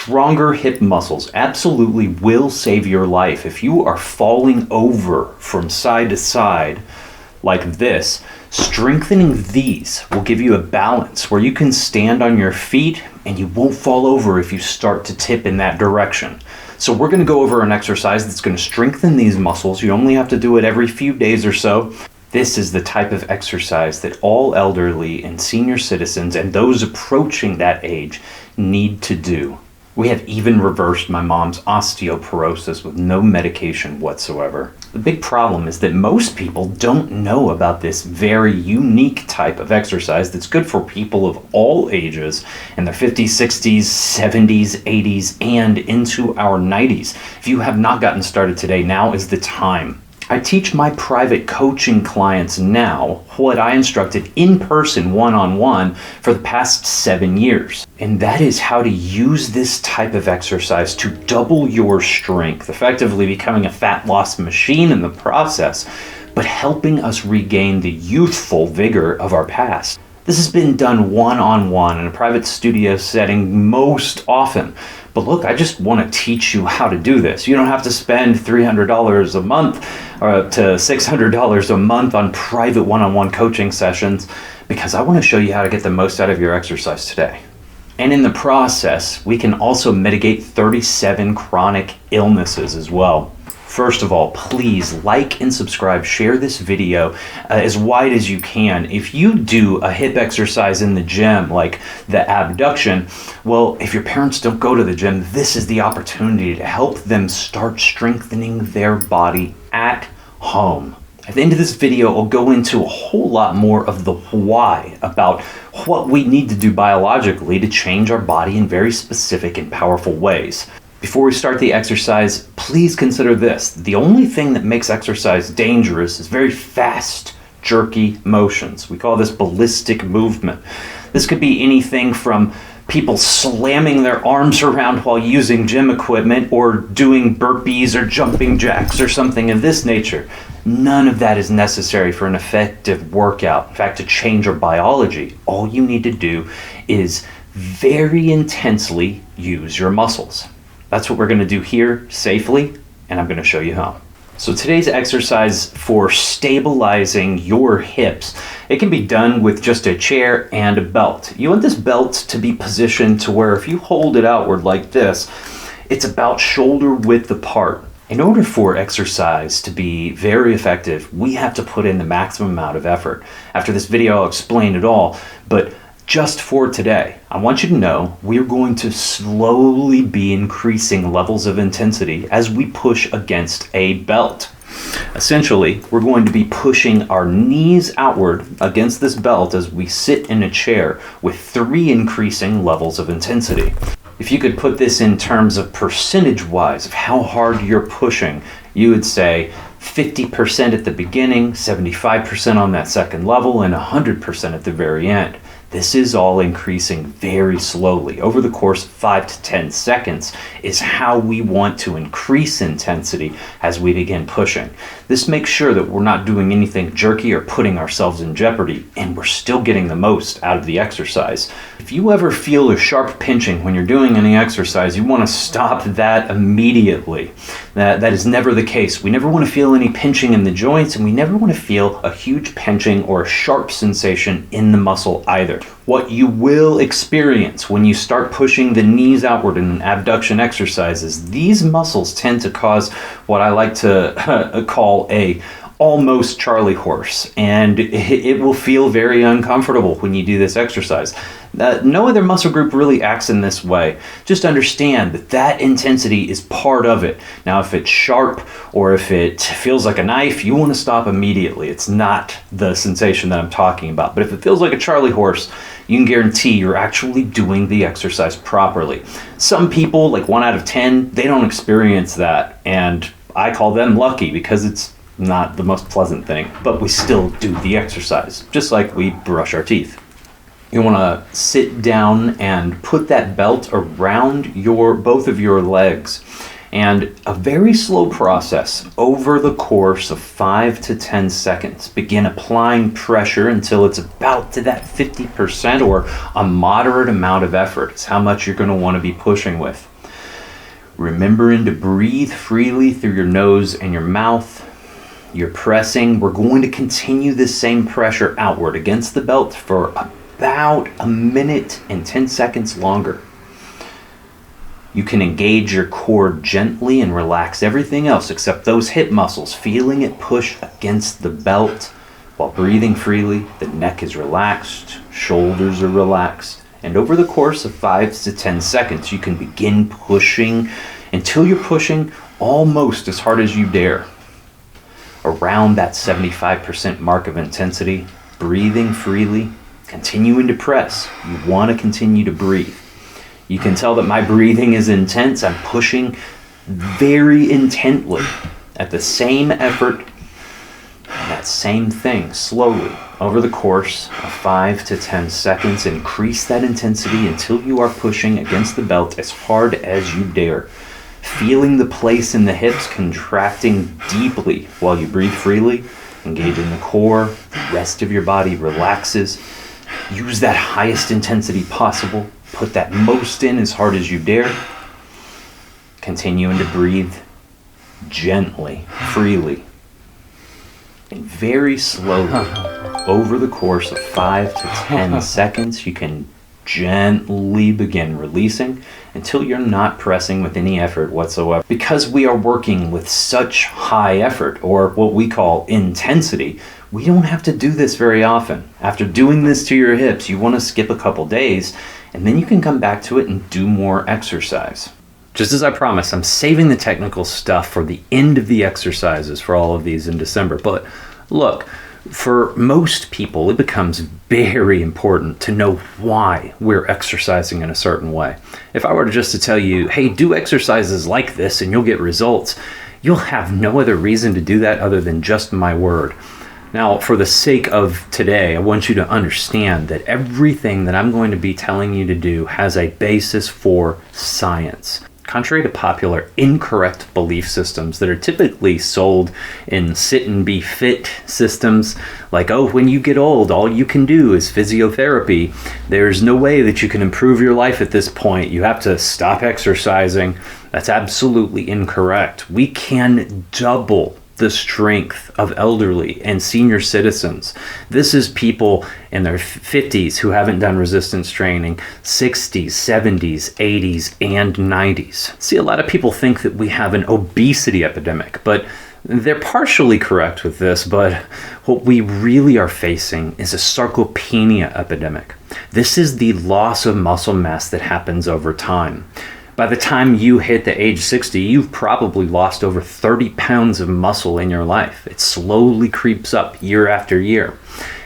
Stronger hip muscles absolutely will save your life. If you are falling over from side to side like this, strengthening these will give you a balance where you can stand on your feet and you won't fall over if you start to tip in that direction. So we're going to go over an exercise that's going to strengthen these muscles. You only have to do it every few days or so. This is the type of exercise that all elderly and senior citizens and those approaching that age need to do. We have even reversed my mom's osteoporosis with no medication whatsoever. The big problem is that most people don't know about this very unique type of exercise that's good for people of all ages in their 50s, 60s, 70s, 80s, and into our 90s. If you have not gotten started today, now is the time. I teach my private coaching clients now what I instructed in person one-on-one for the past 7 years. And that is how to use this type of exercise to double your strength, effectively becoming a fat loss machine in the process, but helping us regain the youthful vigor of our past. This has been done one-on-one in a private studio setting most often. But look, I just want to teach you how to do this. You don't have to spend $300 a month or up to $600 a month on private one-on-one coaching sessions because I want to show you how to get the most out of your exercise today. And in the process, we can also mitigate 37 chronic illnesses as well. First of all, please like and subscribe, share this video as wide as you can. If you do a hip exercise in the gym, like the abduction, well, if your parents don't go to the gym, this is the opportunity to help them start strengthening their body at home. At the end of this video, I'll go into a whole lot more of the why about what we need to do biologically to change our body in very specific and powerful ways. Before we start the exercise, please consider this. The only thing that makes exercise dangerous is very fast, jerky motions. We call this ballistic movement. This could be anything from people slamming their arms around while using gym equipment or doing burpees or jumping jacks or something of this nature. None of that is necessary for an effective workout. In fact, to change our biology, all you need to do is very intensely use your muscles. That's what we're going to do here safely, and I'm going to show you how. So today's exercise for stabilizing your hips, it can be done with just a chair and a belt. You want this belt to be positioned to where if you hold it outward like this, it's about shoulder width apart. In order for exercise to be very effective, we have to put in the maximum amount of effort. After this video, I'll explain it all, but just for today, I want you to know we're going to slowly be increasing levels of intensity as we push against a belt. Essentially, we're going to be pushing our knees outward against this belt as we sit in a chair with 3 increasing levels of intensity. If you could put this in terms of percentage-wise of how hard you're pushing, you would say 50% at the beginning, 75% on that second level, and 100% at the very end. This is all increasing very slowly. Over the course of 5 to 10 seconds is how we want to increase intensity as we begin pushing. This makes sure that we're not doing anything jerky or putting ourselves in jeopardy, and we're still getting the most out of the exercise. If you ever feel a sharp pinching when you're doing any exercise, you want to stop that immediately. That is never the case. We never want to feel any pinching in the joints, and we never want to feel a huge pinching or a sharp sensation in the muscle either. What you will experience when you start pushing the knees outward in an abduction exercise is these muscles tend to cause what I like to call a almost Charlie horse, and it will feel very uncomfortable when you do this exercise. No other muscle group really acts in this way. Just understand that that intensity is part of it. Now, if it's sharp or if it feels like a knife, you want to stop immediately. It's not the sensation that I'm talking about. But if it feels like a Charlie horse, you can guarantee you're actually doing the exercise properly. Some people, like 1 out of 10, they don't experience that, and I call them lucky because it's not the most pleasant thing, but we still do the exercise, just like we brush our teeth. You want to sit down and put that belt around both of your legs And a very slow process over the course of 5 to 10 seconds. Begin applying pressure until it's about to that 50% or a moderate amount of effort. It's how much you're going to want to be pushing with. Remembering to breathe freely through your nose and your mouth. You're pressing. We're going to continue this same pressure outward against the belt for about a minute and 10 seconds longer. You can engage your core gently and relax everything else except those hip muscles, feeling it push against the belt while breathing freely. The neck is relaxed, shoulders are relaxed, and over the course of 5 to 10 seconds, you can begin pushing until you're pushing almost as hard as you dare. Around that 75% mark of intensity, breathing freely, continuing to press. You want to continue to breathe. You can tell that my breathing is intense. I'm pushing very intently at the same effort, that same thing, slowly. Over the course of 5 to 10 seconds, increase that intensity until you are pushing against the belt as hard as you dare. Feeling the place in the hips contracting deeply while you breathe freely, engaging the core, the rest of your body relaxes. Use that highest intensity possible. Put that most in as hard as you dare. Continuing to breathe gently, freely, and very slowly. Over the course of 5 to 10 seconds, you can gently begin releasing until you're not pressing with any effort whatsoever. Because we are working with such high effort, or what we call intensity, we don't have to do this very often. After doing this to your hips, you want to skip a couple days, and then you can come back to it and do more exercise. Just as I promised, I'm saving the technical stuff for the end of the exercises for all of these in December. But look, for most people, it becomes very important to know why we're exercising in a certain way. If I were just to tell you, hey, do exercises like this and you'll get results, you'll have no other reason to do that other than just my word. Now, for the sake of today, I want you to understand that everything that I'm going to be telling you to do has a basis for science. Contrary to popular incorrect belief systems that are typically sold in sit and be fit systems, like, oh, when you get old, all you can do is physiotherapy. There's no way that you can improve your life at this point. You have to stop exercising. That's absolutely incorrect. We can double the strength of elderly and senior citizens. This is people in their 50s who haven't done resistance training, 60s, 70s, 80s, and 90s. See, a lot of people think that we have an obesity epidemic, but they're partially correct with this, but what we really are facing is a sarcopenia epidemic. This is the loss of muscle mass that happens over time. By the time you hit the age 60, you've probably lost over 30 pounds of muscle in your life. It slowly creeps up year after year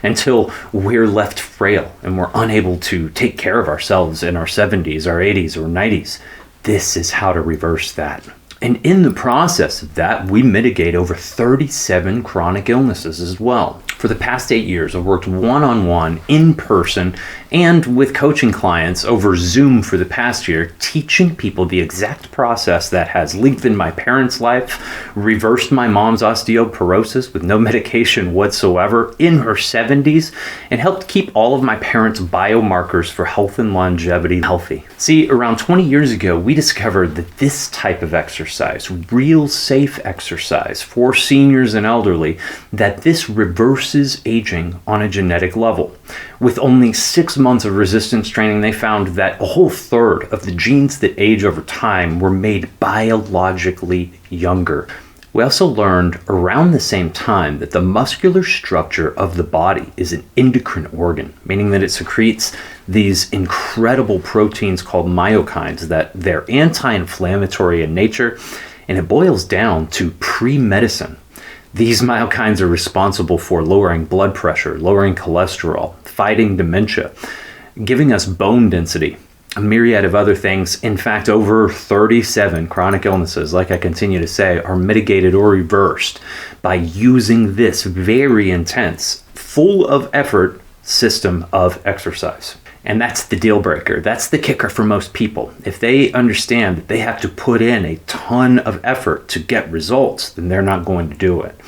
until we're left frail and we're unable to take care of ourselves in our 70s, our 80s, or 90s. This is how to reverse that. And in the process of that, we mitigate over 37 chronic illnesses as well. For the past 8 years, I've worked one-on-one, in person, and with coaching clients over Zoom for the past year, teaching people the exact process that has lengthened my parents' life, reversed my mom's osteoporosis with no medication whatsoever in her 70s, and helped keep all of my parents' biomarkers for health and longevity healthy. See, around 20 years ago, we discovered that this type of exercise, real safe exercise for seniors and elderly, that this reverses aging on a genetic level. With only 6 months of resistance training, they found that a whole third of the genes that age over time were made biologically younger. We also learned around the same time that the muscular structure of the body is an endocrine organ, meaning that it secretes these incredible proteins called myokines, that they're anti-inflammatory in nature, and it boils down to pre-medicine. These myokines are responsible for lowering blood pressure, lowering cholesterol, fighting dementia, giving us bone density, a myriad of other things. In fact, over 37 chronic illnesses, like I continue to say, are mitigated or reversed by using this very intense, full of effort system of exercise. And that's the deal breaker. That's the kicker for most people. If they understand that they have to put in a ton of effort to get results, then they're not going to do it.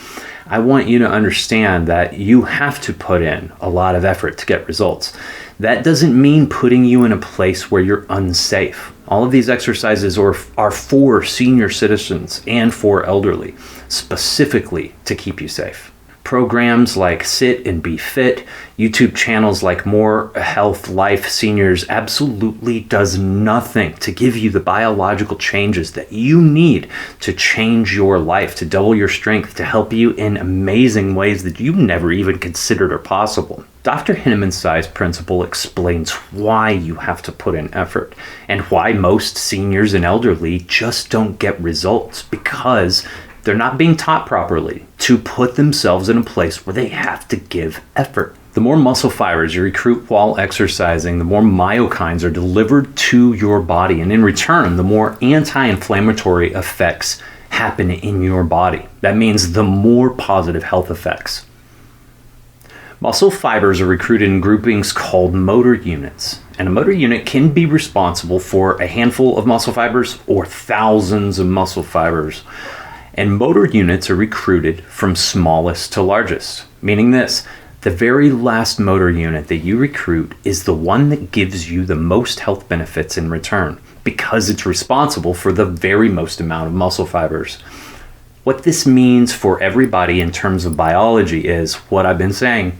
I want you to understand that you have to put in a lot of effort to get results. That doesn't mean putting you in a place where you're unsafe. All of these exercises are for senior citizens and for elderly, specifically to keep you safe. Programs like Sit and Be Fit, YouTube channels like More Health Life Seniors absolutely does nothing to give you the biological changes that you need to change your life, to double your strength, to help you in amazing ways that you never even considered are possible. Dr. Hinneman's size principle explains why you have to put in effort and why most seniors and elderly just don't get results, because they're not being taught properly to put themselves in a place where they have to give effort. The more muscle fibers you recruit while exercising, the more myokines are delivered to your body. And in return, the more anti-inflammatory effects happen in your body. That means the more positive health effects. Muscle fibers are recruited in groupings called motor units. And a motor unit can be responsible for a handful of muscle fibers or thousands of muscle fibers. And motor units are recruited from smallest to largest, meaning this: the very last motor unit that you recruit is the one that gives you the most health benefits in return, because it's responsible for the very most amount of muscle fibers. What this means for everybody in terms of biology is what I've been saying: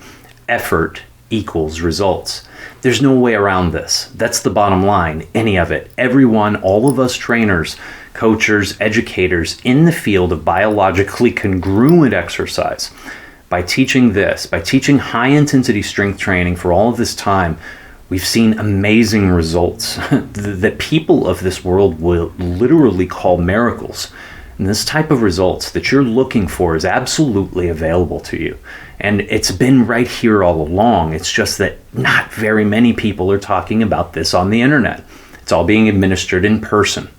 effort equals results. There's no way around this. That's the bottom line, any of it. Everyone, all of us trainers, coaches, educators in the field of biologically congruent exercise, by teaching this, by teaching high intensity strength training for all of this time, we've seen amazing results that people of this world will literally call miracles. And this type of results that you're looking for is absolutely available to you. And it's been right here all along. It's just that not very many people are talking about this on the internet. It's all being administered in person.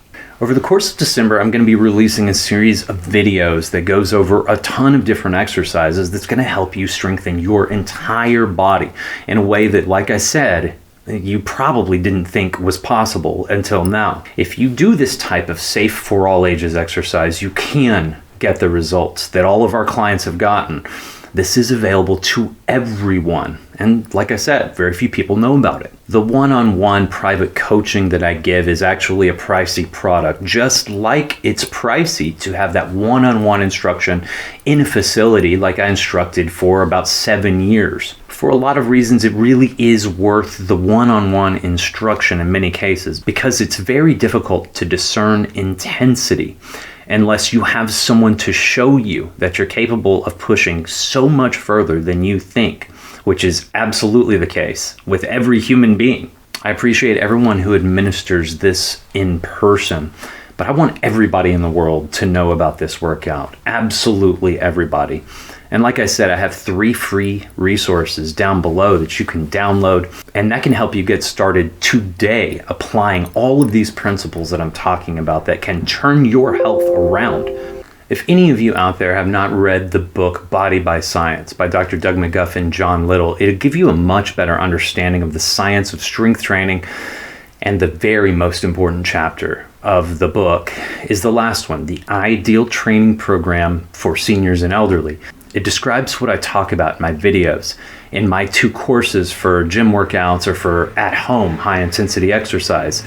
Over the course of December, I'm going to be releasing a series of videos that goes over a ton of different exercises that's going to help you strengthen your entire body in a way that, like I said, you probably didn't think was possible until now. If you do this type of safe for all ages exercise, you can get the results that all of our clients have gotten. This is available to everyone. And like I said, very few people know about it. The one-on-one private coaching that I give is actually a pricey product, just like it's pricey to have that one-on-one instruction in a facility like I instructed for about 7 years. For a lot of reasons, it really is worth the one-on-one instruction in many cases, because it's very difficult to discern intensity unless you have someone to show you that you're capable of pushing so much further than you think, which is absolutely the case with every human being. I appreciate everyone who administers this in person, but I want everybody in the world to know about this workout. Absolutely everybody. And like I said, I have 3 free resources down below that you can download, and that can help you get started today applying all of these principles that I'm talking about that can turn your health around. If any of you out there have not read the book Body by Science by Dr. McGuff and John Little, it'll give you a much better understanding of the science of strength training. And the very most important chapter of the book is the last one, the Ideal Training Program for Seniors and Elderly. It describes what I talk about in my videos, in my 2 courses for gym workouts or for at-home high-intensity exercise.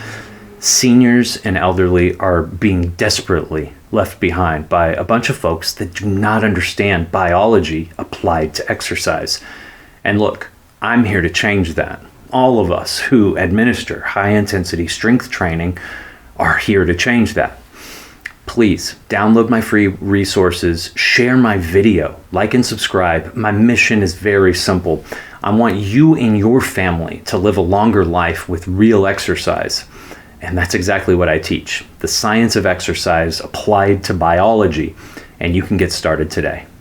Seniors and elderly are being desperately left behind by a bunch of folks that do not understand biology applied to exercise. And look, I'm here to change that. All of us who administer high-intensity strength training are here to change that. Please download my free resources, share my video, like and subscribe. My mission is very simple. I want you and your family to live a longer life with real exercise. And that's exactly what I teach. The science of exercise applied to biology. And you can get started today.